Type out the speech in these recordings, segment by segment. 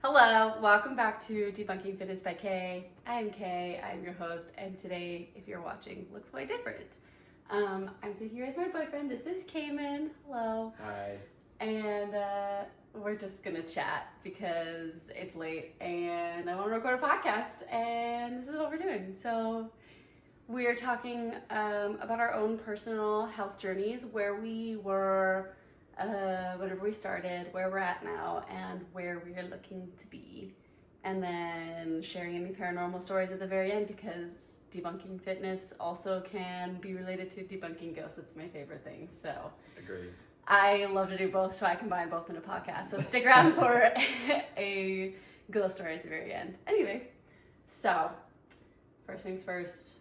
Hello, welcome back to Debunking Fitness by Kay. I'm Kay, I'm your host, and today, if you're watching, looks quite different. I'm sitting here with my boyfriend. This is Cayman. Hello. Hi. And we're just gonna chat because it's late and I want to record a podcast, and this is what we're doing. So we're talking about our own personal health journeys, where we were whenever we started, where we're at now, and where we're looking to be. And then sharing any paranormal stories at the very end, because debunking fitness also can be related to debunking ghosts. It's my favorite thing. So Agreed. I love to do both, so I combine both in a podcast. So stick around for a ghost story at the very end. Anyway, so first things first,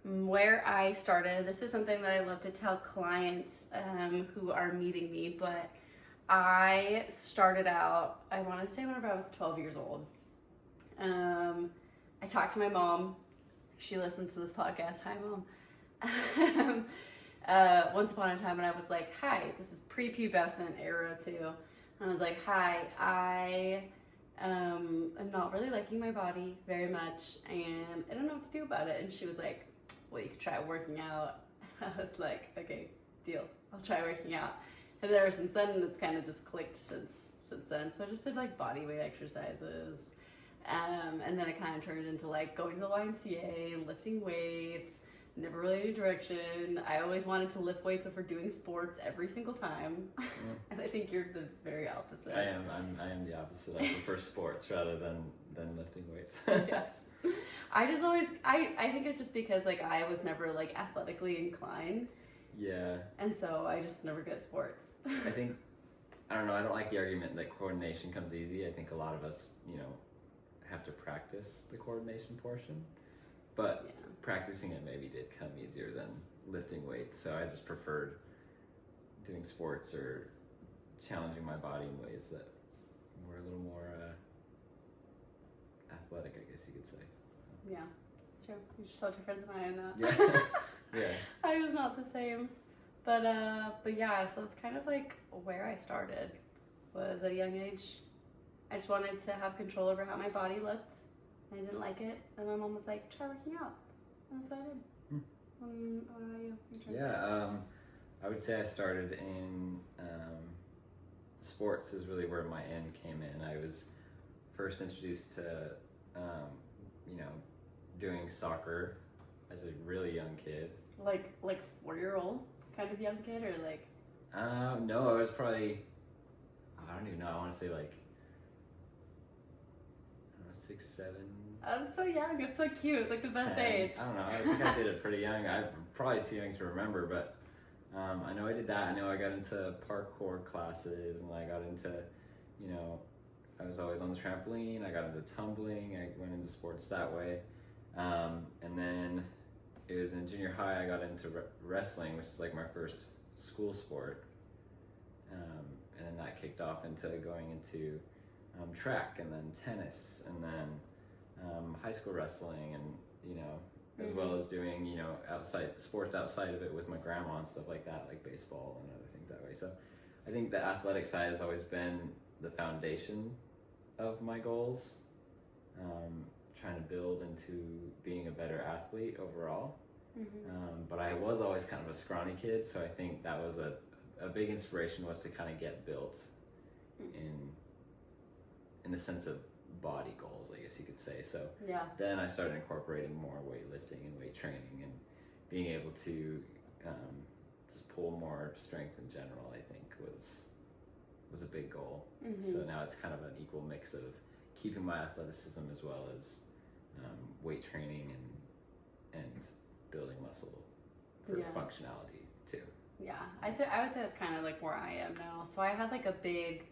where I started. This is something that I love to tell clients who are meeting me, but I started out, I want to say whenever I was 12 years old. I talked to my mom. She listens to this podcast. Hi, Mom. Once upon a time, and I was like, hi, this is prepubescent era too. And I was like, hi, I am not really liking my body very much, and I don't know what to do about it. And she was like, well, you could try working out. I was like, okay, deal. I'll try working out. And ever since then, it's kind of just clicked since then. So I just did like body weight exercises. And then it kind of turned into like going to the YMCA and lifting weights. Never really knew direction. I always wanted to lift weights over doing sports every single time. And I think you're the very opposite. I am the opposite. I prefer sports rather than lifting weights. Yeah. I think it's just because like I was never like athletically inclined. Yeah. And so I just never good at sports. I don't know, I don't like the argument that coordination comes easy. I think a lot of us, have to practice the coordination portion. But yeah. Practicing it maybe did come easier than lifting weights. So I just preferred doing sports or challenging my body in ways that were a little more athletic, I guess you could say. Yeah, it's true. You're just so different than I am now. Yeah. Yeah. I was not the same. But yeah, so it's kind of like where I started was at a young age. I just wanted to have control over how my body looked. I didn't like it. And my mom was like, try working out. And that's what I did. What about you? Yeah, I would say I started in sports is really where my end came in. I was first introduced to, doing soccer as a really young kid. Like 4-year-old kind of young kid, or like? No, I was probably, I don't even know, I want to say like, 6, 7. That's so young. It's so cute. It's like the best 10. age. I don't know. I think I did it pretty young. I'm probably too young to remember, but I know I did that. I know I got into parkour classes, and I got into, I was always on the trampoline. I got into tumbling. I went into sports that way. And then it was in junior high, I got into wrestling, which is like my first school sport. And then that kicked off into going into track, and then tennis, and then high school wrestling, and as well as doing outside sports outside of it with my grandma and stuff like that, like baseball and other things that way. So I think the athletic side has always been the foundation of my goals, trying to build into being a better athlete overall. But I was always kind of a scrawny kid, so I think that was a big inspiration, was to kind of get built in the sense of body goals, I guess you could say. So yeah. Then I started incorporating more weightlifting and weight training, and being able to just pull more strength in general, I think was a big goal. So now it's kind of an equal mix of keeping my athleticism as well as weight training and building muscle for functionality too. Yeah, I would say that's kind of like where I am now. So I had like a big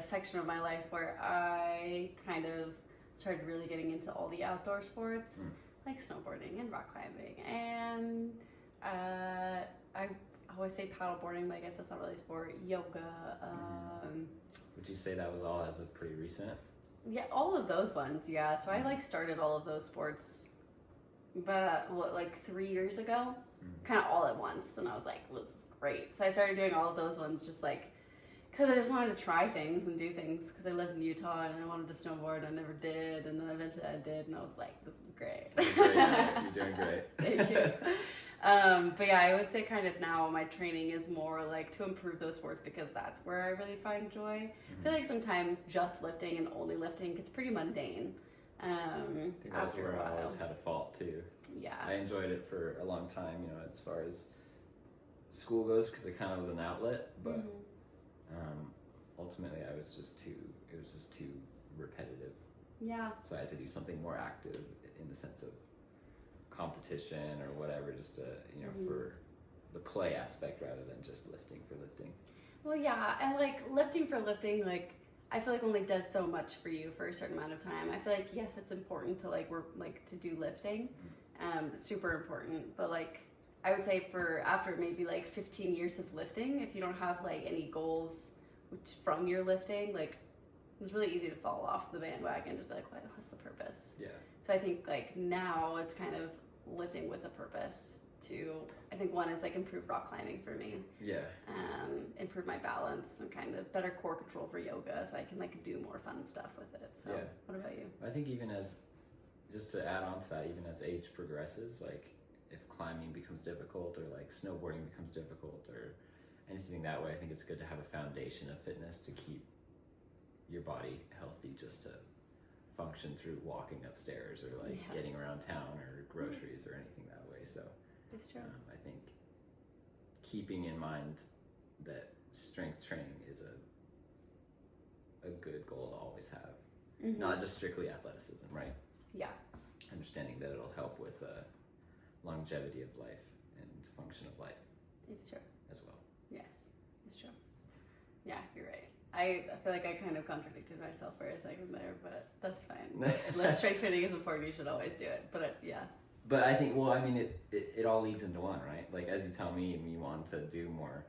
section of my life where I kind of started really getting into all the outdoor sports, like snowboarding and rock climbing, and I always say paddleboarding, but I guess that's not really a sport. Yoga. Would you say that was all as of pretty recent? Yeah, all of those ones. Yeah, so I started all of those sports, but 3 years ago, kind of all at once, and I was like, well, this is great. So I started doing all of those ones just Because I just wanted to try things and do things. Because I lived in Utah and I wanted to snowboard. I never did, and then eventually I did, and I was like, "This is great." You're doing great. Thank you. But yeah, I would say kind of now my training is more like to improve those sports because that's where I really find joy. I feel like sometimes just lifting and only lifting gets pretty mundane. I think that's where I always had a fault too. Yeah. I enjoyed it for a long time, as far as school goes, because it kind of was an outlet, but ultimately it was just too repetitive. Yeah. So I had to do something more active in the sense of competition or whatever, just to, for the play aspect rather than just lifting for lifting. Well, yeah, and like lifting for lifting, like I feel like only does so much for you for a certain amount of time. I feel like yes, it's important to to do lifting, it's super important. But like I would say for after maybe like 15 years of lifting, if you don't have like any goals from your lifting, like it's really easy to fall off the bandwagon. Just be like, what's the purpose? Yeah. So I think like now it's kind of lifting with a purpose. I think one is like improve rock climbing for me. Yeah. Improve my balance and kind of better core control for yoga, so I can like do more fun stuff with it. So yeah. What about you? I think just to add on to that, even as age progresses, like if climbing becomes difficult or like snowboarding becomes difficult or anything that way, I think it's good to have a foundation of fitness to keep your body healthy, just to function through walking upstairs or like getting around town or groceries or anything that way. So it's true. I think keeping in mind that strength training is a good goal to always have, not just strictly athleticism, right? Yeah. Understanding that it'll help with longevity of life and function of life. It's true. As well. Yes, it's true. Yeah, you're right. I feel like I kind of contradicted myself for a second there, but that's fine. If strength training is important, you should always do it. But yeah. But I think, it all leads into one, right? Like as you tell me, and you want to do more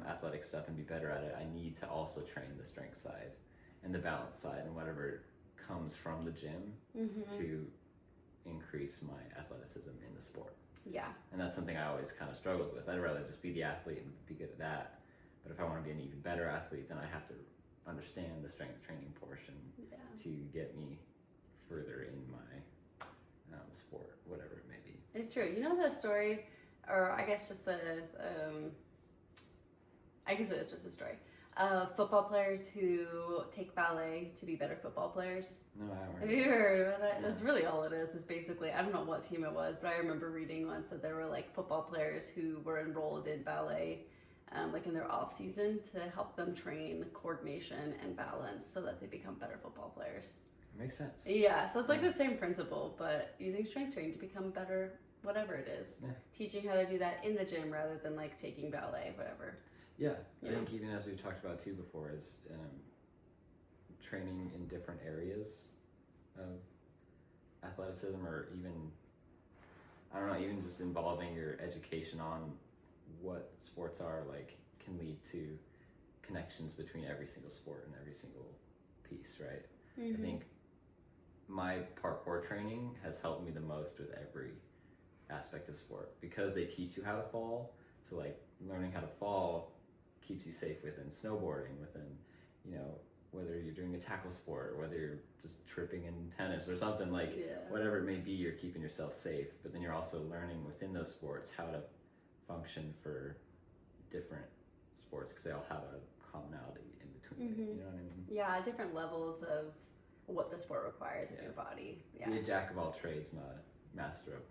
athletic stuff and be better at it, I need to also train the strength side and the balance side and whatever comes from the gym to increase my athleticism in the sport. Yeah. And that's something I always kind of struggled with. I'd rather just be the athlete and be good at that. But if I want to be an even better athlete, then I have to understand the strength training portion to get me further in my sport, whatever it may be. It's true. You know the story, or I guess just I guess it is just a story. Football players who take ballet to be better football players. No, I haven't. Have you heard about that? No. That's really all it is basically, I don't know what team it was, but I remember reading once that there were like football players who were enrolled in ballet like in their off season to help them train coordination and balance so that they become better football players. Makes sense. Yeah, so it's like the same principle, but using strength training to become better, whatever it is. Yeah. Teaching how to do that in the gym rather than like taking ballet, whatever. Yeah, I think even as we've talked about too before, is training in different areas of athleticism, or even, I don't know, even just involving your education on what sports are, like, can lead to connections between every single sport and every single piece, right? I think my parkour training has helped me the most with every aspect of sport because they teach you how to fall. So like learning how to fall keeps you safe within snowboarding, within, whether you're doing a tackle sport or whether you're just tripping in tennis or something, like whatever it may be, you're keeping yourself safe, but then you're also learning within those sports how to function for different sports because they all have a commonality in between. You know what I mean? Yeah, different levels of what the sport requires of your body. Yeah. Be a jack of all trades, not a master of,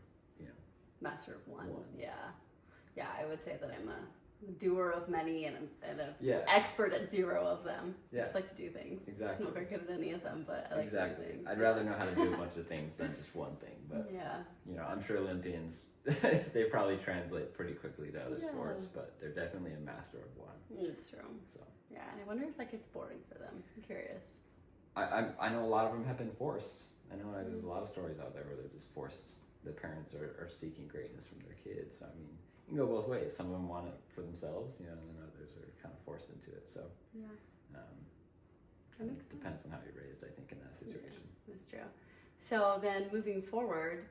master of one. Yeah, I would say that I'm a doer of many and an expert at zero of them. I just like to do things. Exactly. I'm not very good at any of them, but I like to do things. I'd rather know how to do a bunch of things than just one thing. But I'm sure Olympians they probably translate pretty quickly to other sports, but they're definitely a master of one. It's true. So and I wonder if that gets boring for them. I'm curious. I know a lot of them have been forced. I know there's a lot of stories out there where they're just forced. The parents are seeking greatness from their kids. So, I mean, you can go both ways. Some of them want it for themselves, and then others are kind of forced into it. So, it depends on how you're raised, I think, in that situation. Yeah, that's true. So then moving forward,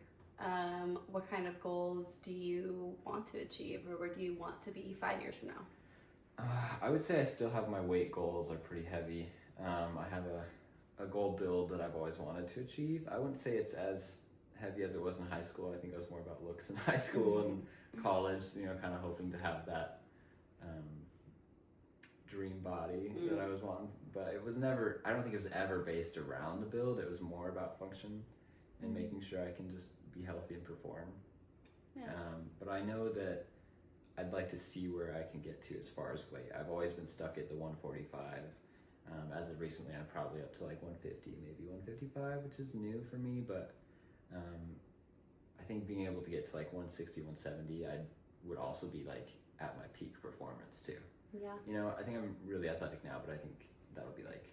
what kind of goals do you want to achieve, or where do you want to be 5 years from now? I would say I still have my weight goals are pretty heavy. I have a goal build that I've always wanted to achieve. I wouldn't say it's as heavy as it was in high school. I think it was more about looks in high school and college, kind of hoping to have that dream body that I was wanting. But it was never, I don't think it was ever based around the build. It was more about function and making sure I can just be healthy and perform. Yeah. But I know that I'd like to see where I can get to as far as weight. I've always been stuck at the 145. As of recently, I'm probably up to like 150, maybe 155, which is new for me. But I think being able to get to like 160, 170, I would also be like at my peak performance too. Yeah. I think I'm really athletic now, but I think that'll be like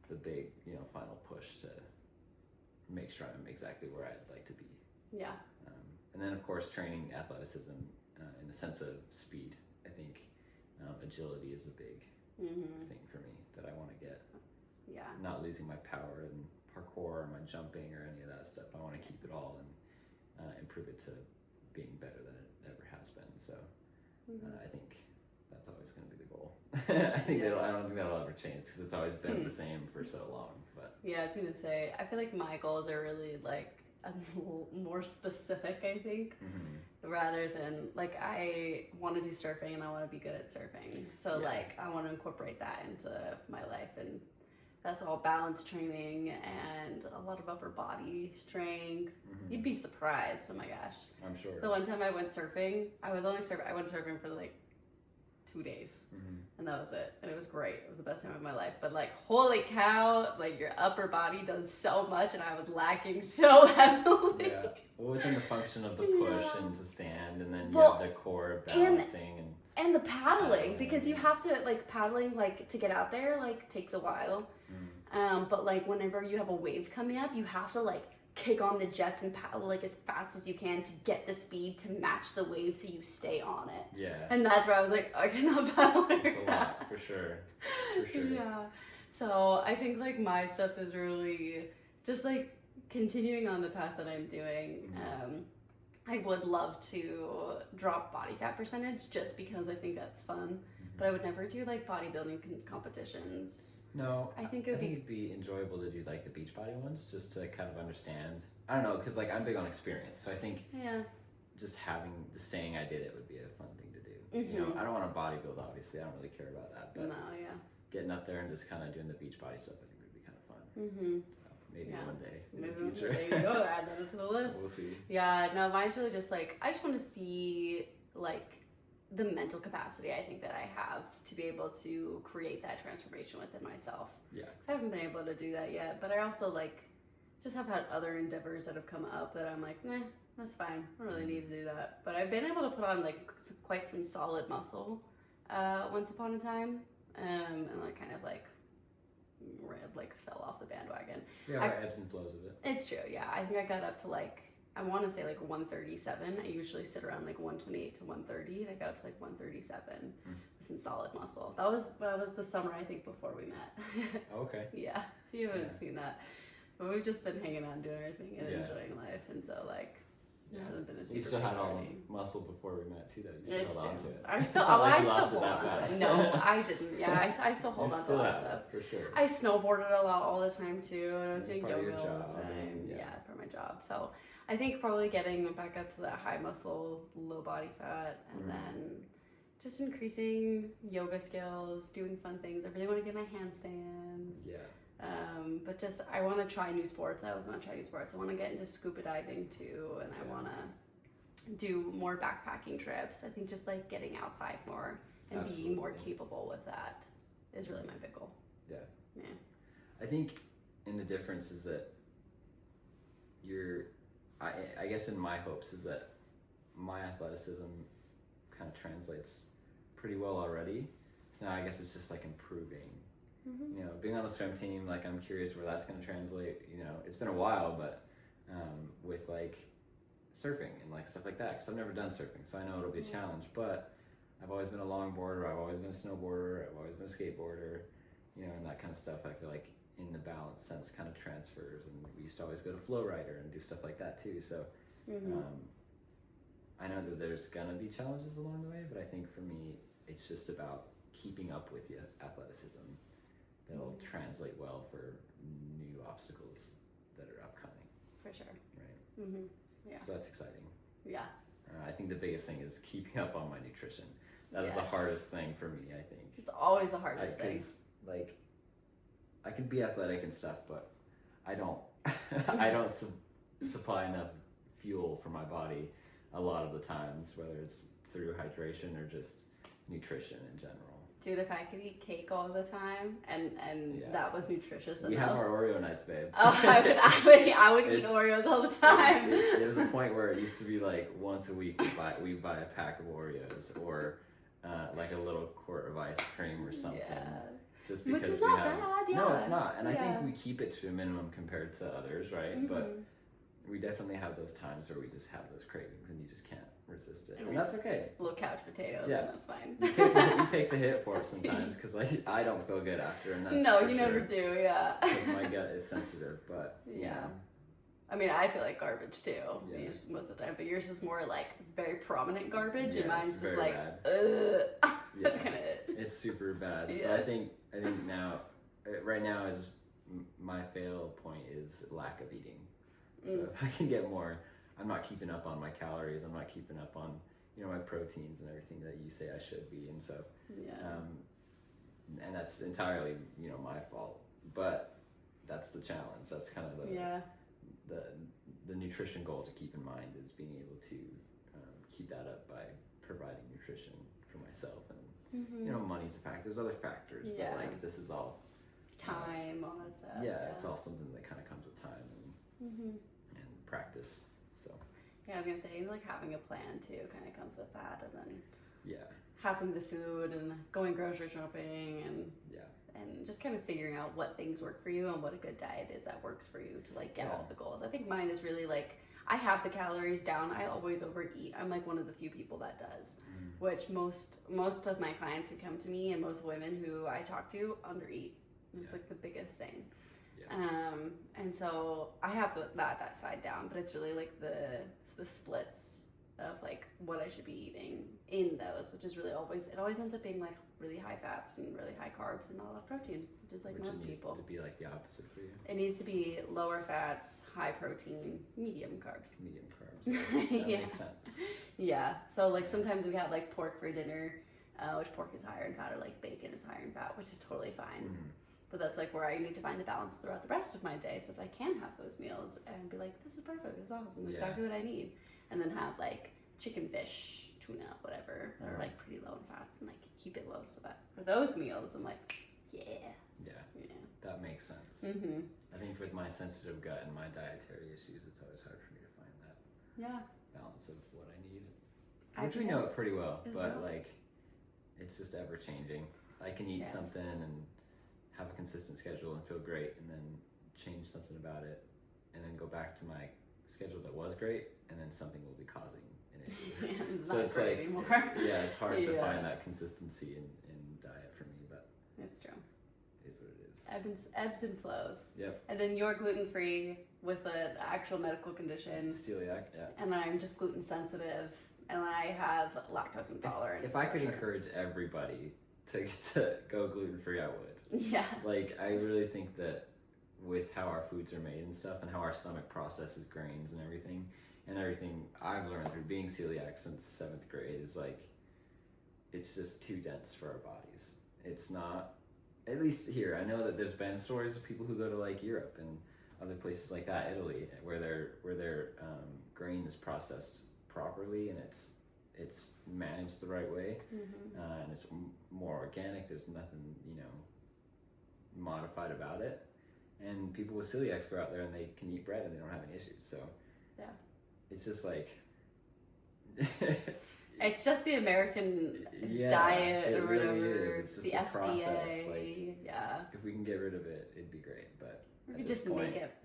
the big, final push to make sure I'm exactly where I'd like to be. Yeah. And then of course training athleticism in the sense of speed. I think agility is a big thing for me that I want to get. Yeah. Not Not losing my power in parkour or my jumping or any of that stuff. I want to keep it all and improve it to being better than it ever has been. So I think that's always going to be the goal. I don't think that'll ever change because it's always been the same for so long. But yeah, I was gonna say, I feel like my goals are really like more specific, I think, rather than like I want to do surfing and I want to be good at surfing. So like I want to incorporate that into my life, and that's all balance training and a lot of upper body strength. You'd be surprised. Oh my gosh. I'm sure. The one time I went surfing, I went surfing for like 2 days, and that was it, and it was great. It was the best time of my life. But like, holy cow, like your upper body does so much, and I was lacking so heavily. Yeah, well, within the function of the push and to stand, and then you have the core balancing and the paddling, because you have to like paddling like to get out there like takes a while. But like whenever you have a wave coming up, you have to like kick on the jets and paddle like as fast as you can to get the speed to match the wave so you stay on it. Yeah. And that's where I was like, I cannot paddle like It's a that. lot, for sure. For sure. Yeah. So I think like my stuff is really just like continuing on the path that I'm doing. I would love to drop body fat percentage just because I think that's fun. But I would never do like bodybuilding competitions. No, I think it'd be enjoyable to do like the Beachbody ones just to kind of understand. I don't know, because like I'm big on experience, so I think just having the saying I did it would be a fun thing to do. I don't want to bodybuild, obviously. I don't really care about that, but getting up there and just kind of doing the Beachbody stuff, I think would be kind of fun. Maybe one day in the future. There you go, add that to the list. We'll see. Yeah, no, mine's really just like, I just want to see like the mental capacity I think that I have to be able to create that transformation within myself. Yeah. I haven't been able to do that yet, but I also like just have had other endeavors that have come up that I'm like, that's fine. I don't really need to do that. But I've been able to put on like quite some solid muscle once upon a time, and like kind of like fell off the bandwagon. Yeah, ebbs and flows of it. It's true, yeah. I think I got up to like, I want to say like 137. I usually sit around like 128 to 130, and I got up to like 137 with some solid muscle. That was the summer, I think, before we met. Okay. Yeah, so you haven't seen that. But we've just been hanging out, doing our thing, and enjoying life, and so like, it hasn't been a super You still had all journey. the muscle before we met too, though. You It's still held on true. to it. I still, It's not like I you still lost it hold that on to fast. it. No, I didn't. Yeah, I still hold You on to a still lot of have stuff. it, for sure. I snowboarded a lot all the time too, and I was That's doing part of yoga your all job, the time. and Yeah, for my job. So I think probably getting back up to that high muscle, low body fat, and then just increasing yoga skills, doing fun things. I really want to get my handstands. Yeah. But just I want to try new sports. I was not trying new sports. I want to get into scuba diving too, and I want to do more backpacking trips. I think just like getting outside more and being more capable with that is really my big goal. Yeah. Yeah. I think in the difference is that I guess in my hopes is that my athleticism kind of translates pretty well already. So now I guess it's just like improving. Being on the swim team, like I'm curious where that's going to translate. It's been a while, but with like surfing and like stuff like that, because I've never done surfing, so I know it'll be a challenge. But I've always been a longboarder, I've always been a snowboarder, I've always been a skateboarder, and that kind of stuff. I feel like in the balance sense kind of transfers, and we used to always go to Flow Rider and do stuff like that too. So I know that there's gonna be challenges along the way, but I think for me it's just about keeping up with the athleticism that'll translate well for new obstacles that are upcoming. For sure. Right. Mm-hmm. Yeah. So that's exciting. Yeah. I think the biggest thing is keeping up on my nutrition. That is the hardest thing for me, I think. It's always the hardest thing. Like, I can be athletic and stuff, but I don't supply enough fuel for my body a lot of the times, whether it's through hydration or just nutrition in general. Dude, if I could eat cake all the time and that was nutritious enough. We have our Oreo nights, babe. Oh, I would eat Oreos all the time. There was a point where it used to be like once a week we buy a pack of Oreos or like a little quart of ice cream or something. Yeah. Just because which is not bad, yeah. No, it's not. And I think we keep it to a minimum compared to others, right? Mm-hmm. But we definitely have those times where we just have those cravings and you just can't resist it. And that's okay. Little couch potatoes, and that's fine. You take the hit for it sometimes because I don't feel good after, and that's you never do, yeah. Because my gut is sensitive, but yeah. I mean, I feel like garbage too, most of the time, but yours is more like very prominent garbage, and mine's just like, ugh. That's kind of it. It's super bad. Yeah. So I think now, right now is my fail point is lack of eating. So if I can get more, I'm not keeping up on my calories. I'm not keeping up on my proteins and everything that you say I should be, and so and that's entirely my fault. But that's the challenge. That's kind of the nutrition goal to keep in mind is being able to keep that up by providing nutrition for myself, and money's a factor. There's other factors, but like this is all time, all that stuff. It's all something that kind of comes with time and practice. So I was gonna say like having a plan too kind of comes with that, and then having the food and going grocery shopping and just kind of figuring out what things work for you and what a good diet is that works for you to like get all of the goals. I think mine is really like I have the calories down. I always overeat. I'm like one of the few people that does, which most of my clients who come to me and most women who I talk to undereat. It's like the biggest thing. And so I have that side down, but it's really like the splits of like what I should be eating in those, which is really it always ends up being like really high fats and really high carbs and not a lot of protein, which is like most people. Needs to be like the opposite for you. It needs to be lower fats, high protein, medium carbs. Medium carbs. That makes sense. Yeah. So like sometimes we have like pork for dinner, which pork is higher in fat, or like bacon is higher in fat, which is totally fine. But that's like where I need to find the balance throughout the rest of my day so that I can have those meals and be like, this is perfect, this is awesome, exactly what I need. And then have like chicken, fish, tuna, whatever, that are like pretty low in fats, and like keep it low so that for those meals I'm like, that makes sense. I think with my sensitive gut and my dietary issues, it's always hard for me to find that balance of what I need. Which we know it pretty well, but like it's just ever changing. I can eat something and have a consistent schedule and feel great, and then change something about it, and then go back to my schedule that was great, and then something will be causing an issue. So it's like anymore. It's hard to find that consistency in diet for me, but it's true. It is what it is. Ebbs and flows. Yep. And then you're gluten free with an actual medical condition. Celiac, And I'm just gluten sensitive, and I have lactose intolerance. If I could encourage everybody to go gluten free, I would. Yeah. Like, I really think that with how our foods are made and stuff, and how our stomach processes grains and everything I've learned through being celiac since 7th grade is like, it's just too dense for our bodies. It's not, at least here, I know that there's been stories of people who go to like Europe and other places like that, Italy, where their grain is processed properly and it's managed the right way, and it's more organic. There's nothing, modified about it. And people with celiacs go out there and they can eat bread and they don't have any issues. So it's just like it's just the American diet or whatever. Really is. It's just the FDA. Process. Like, if we can get rid of it, it'd be great. But we could just make it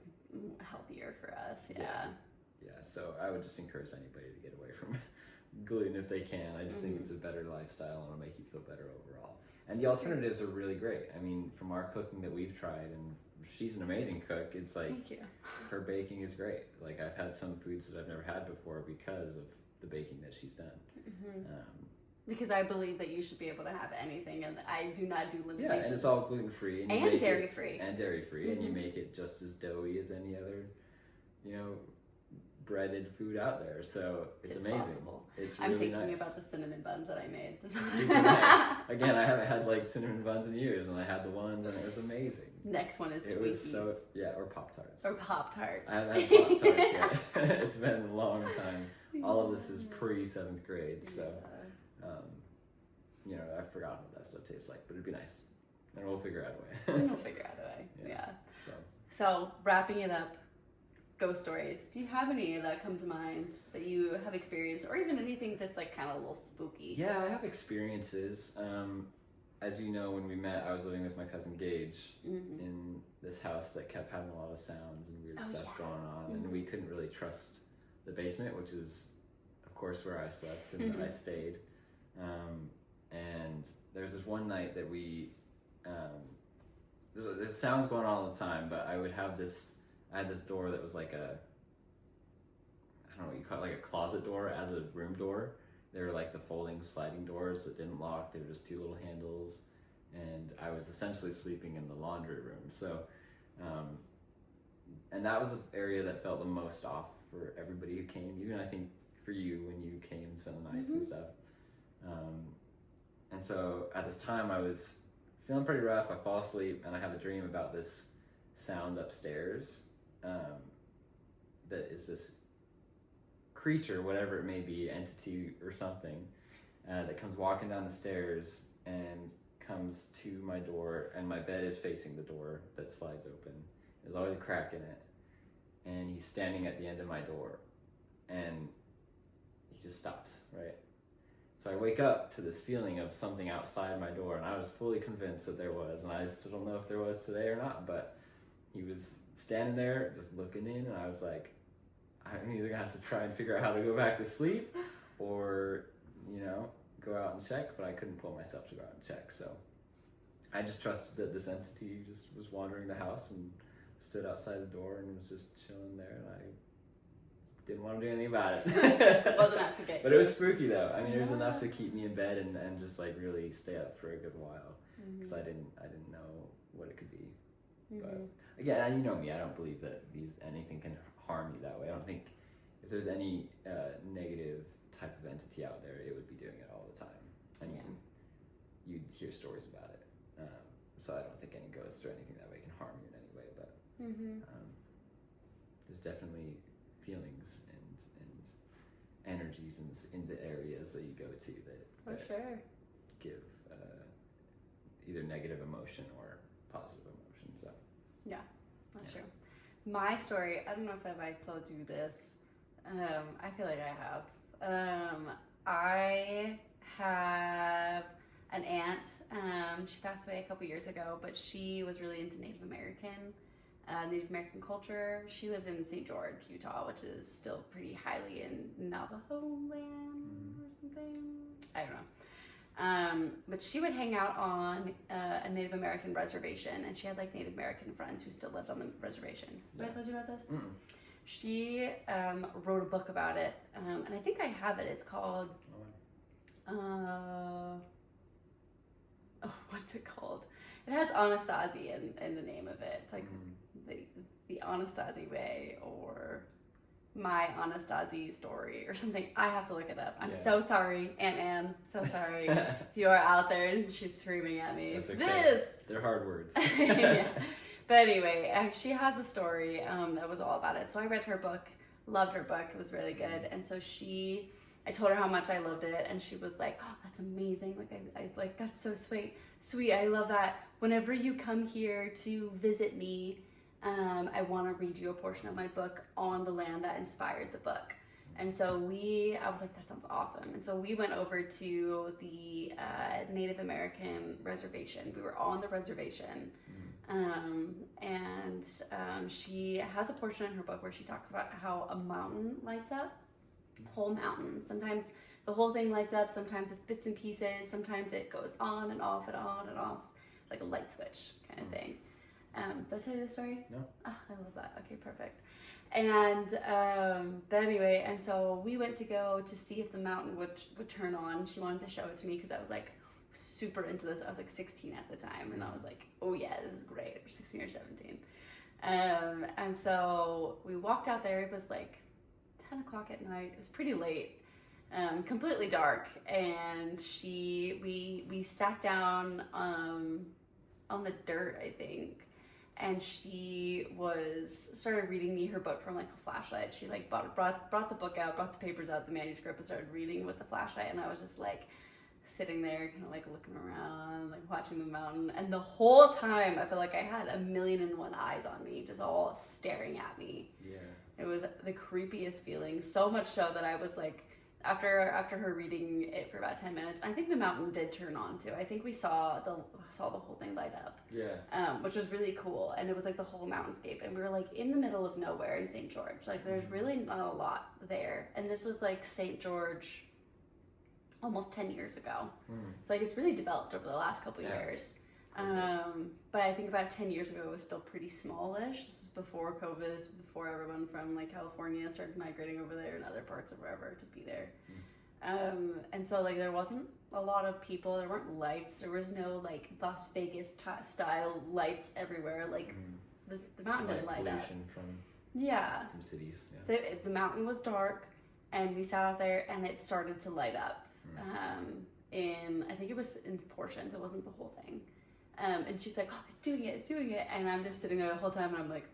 healthier for us. Yeah. So I would just encourage anybody to get away from gluten if they can. I just think it's a better lifestyle and it'll make you feel better overall. And the alternatives are really great. I mean, from our cooking that we've tried, and she's an amazing cook. It's like, thank you. Her baking is great. Like, I've had some foods that I've never had before because of the baking that she's done. Because I believe that you should be able to have anything, and I do not do limitations. Yeah, and it's all gluten free and dairy free. And dairy free, and you make it just as doughy as any other, breaded food out there. So it's amazing. Possible. It's really I'm thinking nice. about the cinnamon buns that I made. Super nice. Again, I haven't had like cinnamon buns in years, and I had the ones, and it was amazing. Next one is It Twinkies. was so or Pop-Tarts. Or Pop-Tarts. I haven't had Pop-Tarts yet. It's been a long time. All of this is pre-7th grade, so I forgot what that stuff tastes like, but it'd be nice, and we'll figure out a way. We'll figure out a way. Yeah. So wrapping it up, ghost stories. Do you have any that come to mind that you have experienced, or even anything that's like kind of a little spooky? Yeah, I have experiences. As you know, when we met, I was living with my cousin Gage in this house that kept having a lot of sounds and weird stuff going on, and we couldn't really trust the basement, which is, of course, where I slept and I stayed. And there's this one night that there's sounds going on all the time, but I had this door that was like I don't know what you call it, like a closet door as a room door. They were like the folding sliding doors that didn't lock. They were just 2 little handles, and I was essentially sleeping in the laundry room. So, and that was the area that felt the most off for everybody who came, even I think for you when you came and spent the nights and stuff. And so at this time I was feeling pretty rough. I fall asleep and I have a dream about this sound upstairs that is this creature, whatever it may be, entity or something, that comes walking down the stairs and comes to my door, and my bed is facing the door that slides open. There's always a crack in it, and he's standing at the end of my door, and he just stops, right? So I wake up to this feeling of something outside my door, and I was fully convinced that there was, and I still don't know if there was today or not, but he was standing there just looking in, and I was like, I'm either gonna have to try and figure out how to go back to sleep or, go out and check, but I couldn't pull myself to go out and check. So I just trusted that this entity just was wandering the house and stood outside the door and was just chilling there, and I didn't want to do anything about it. It wasn't out to get But it was spooky though. I mean, it was enough to keep me in bed and just like really stay up for a good while, because I didn't know what it could be. But again, you know me, I don't believe that anything can harm you that way. I don't think if there's any negative type of entity out there, it would be doing it all the time. I mean, you'd hear stories about it. So I don't think any ghosts or anything that way can harm you in any way. But there's definitely feelings and energies in the areas that you go to that give either negative emotion or positive emotion. So yeah, that's true. My story, I don't know if I told you this. I feel like I have. I have an aunt. She passed away a couple years ago, but she was really into Native American culture. She lived in St. George, Utah, which is still pretty highly in Navajo land or something. I don't know. But she would hang out on a Native American reservation, and she had like Native American friends who still lived on the reservation. Have I told you about this? She wrote a book about it, and I think I have it. It's called, what's it called? It has Anastasia in the name of it. It's like the Anastasia way, or my Anastasia story or something. I have to look it up. I'm so sorry, Aunt Anne. So sorry if you are out there and she's screaming at me. It's this. They're hard words. Yeah. But anyway, she has a story that was all about it. So I read her book, loved her book. It was really good. And so I told her how much I loved it, and she was like, "Oh, that's amazing! Like I like that's so sweet. I love that. Whenever you come here to visit me, I want to read you a portion of my book on the land that inspired the book." And so I was like, that sounds awesome. And so we went over to the Native American reservation. We were on the reservation. And she has a portion in her book where she talks about how a mountain lights up, whole mountain. Sometimes the whole thing lights up, sometimes it's bits and pieces, sometimes it goes on and off and on and off, like a light switch kind of thing. Did I tell you the story? No. Oh, I love that. Okay, perfect. And but anyway, and so we went to go to see if the mountain would turn on. She wanted to show it to me because I was like super into this. I was like 16 at the time, and I was like, oh yeah, this is great. Or 16 or 17. And so we walked out there. It was like 10 o'clock at night. It was pretty late, completely dark. And we sat down on the dirt, I think. And she started reading me her book from like a flashlight. She like brought the book out, brought the papers out, the manuscript, and started reading with the flashlight. And I was just like sitting there, kind of like looking around, like watching the mountain. And the whole time, I felt like I had 1,000,001 eyes on me, just all staring at me. Yeah. It was the creepiest feeling. So much so that I was like, after her reading it for about 10 minutes, I think the mountain did turn on too. I think we saw the whole thing light up. Yeah. Which was really cool. And it was like the whole mountainscape. And we were like in the middle of nowhere in St. George. Like there's really not a lot there. And this was like St. George almost 10 years ago. So like it's really developed over the last couple of years. But I think about 10 years ago it was still pretty smallish. This was before COVID. This was before everyone from like California started migrating over there and other parts of wherever to be there. And so like there wasn't a lot of people. There weren't lights. There was no like Las Vegas style lights everywhere. Like the mountain didn't light up. From cities. Yeah. So the mountain was dark, and we sat out there, and it started to light up. I think it was in portions. It wasn't the whole thing. And she's like, oh, it's doing it. And I'm just sitting there the whole time, and I'm like,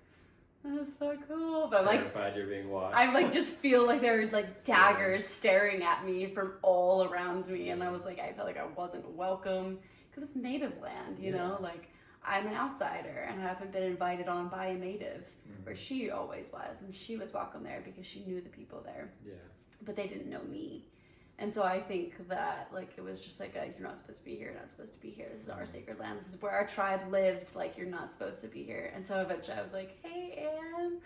that's so cool. But I'm like, terrified you're being watched. I like just feel like there are like daggers staring at me from all around me. And I was like, I felt like I wasn't welcome because it's native land, you know, like I'm an outsider and I haven't been invited on by a native where she always was. And she was welcome there because she knew the people there. Yeah. But they didn't know me. And so I think that, like, it was just like, you're not supposed to be here, you're not supposed to be here. This is our sacred land. This is where our tribe lived. Like, you're not supposed to be here. And so eventually I was like, hey, Anne,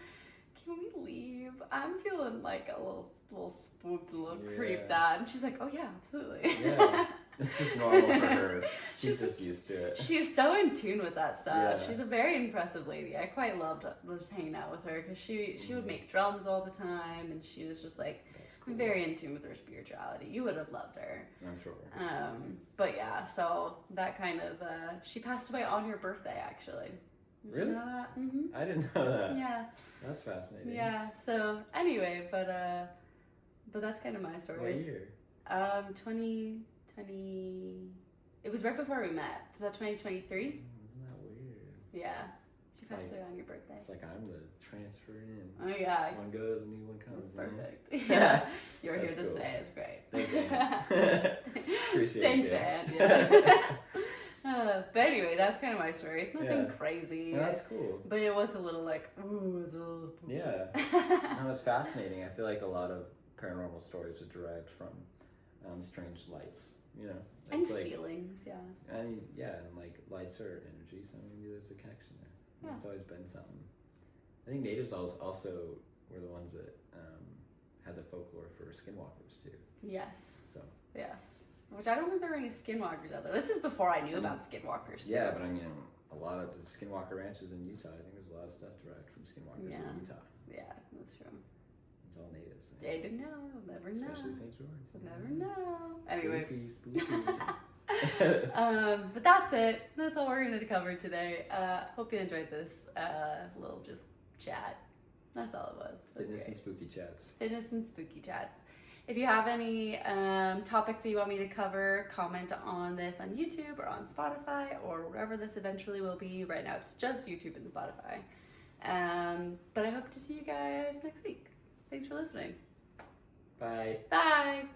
can we leave? I'm feeling like a little spooked, a little creeped out. And she's like, oh, yeah, absolutely. Yeah. It's just normal for her. She's just used to it. She's so in tune with that stuff. Yeah. She's a very impressive lady. I quite loved just hanging out with her because she would make drums all the time. And she was just like, Cool. Very in tune with her spirituality. You would have loved her. I'm sure. But yeah, so that kind of she passed away on your birthday, actually. Did really? you know that? Mm-hmm. I didn't know that. Yeah. That's fascinating. Yeah. So anyway, but that's kind of my story. What year? 2020. It was right before we met. Was that 2023? Isn't that weird? Yeah. She passed away on your birthday. It's like I'm the transfer in. Oh yeah. One goes, a new one comes. That's perfect. Yeah. You're here to stay. It's great. Thanks, Anne. Appreciate Thanks, you. Anne. Yeah. But anyway, that's kind of my story. It's nothing crazy. No, that's cool. But it was a little like, ooh, it's a little spooky. Yeah. No, it's fascinating. I feel like a lot of paranormal stories are derived from strange lights, you know. And it's like, feelings, yeah. And like lights are energy, so maybe there's a connection there. Yeah. It's always been something. I think natives also were the ones that had the folklore for skinwalkers too. Yes. So. Yes. Which I don't think there were any skinwalkers out there. This is before I knew about skinwalkers too. Yeah, but I mean, a lot of the skinwalker ranches in Utah, I think there's a lot of stuff derived from skinwalkers in Utah. Yeah, that's true. It's all natives. They didn't know. Never know. Especially St. George. Never know. Anyway. Spooky. But that's it. That's all we're going to cover today. Hope you enjoyed this little just chat. That's all it was. Fitness and spooky chats. Fitness and spooky chats. If you have any topics that you want me to cover, comment on this on YouTube or on Spotify or wherever this eventually will be. Right now it's just YouTube and Spotify. But I hope to see you guys next week. Thanks for listening. Bye. Bye.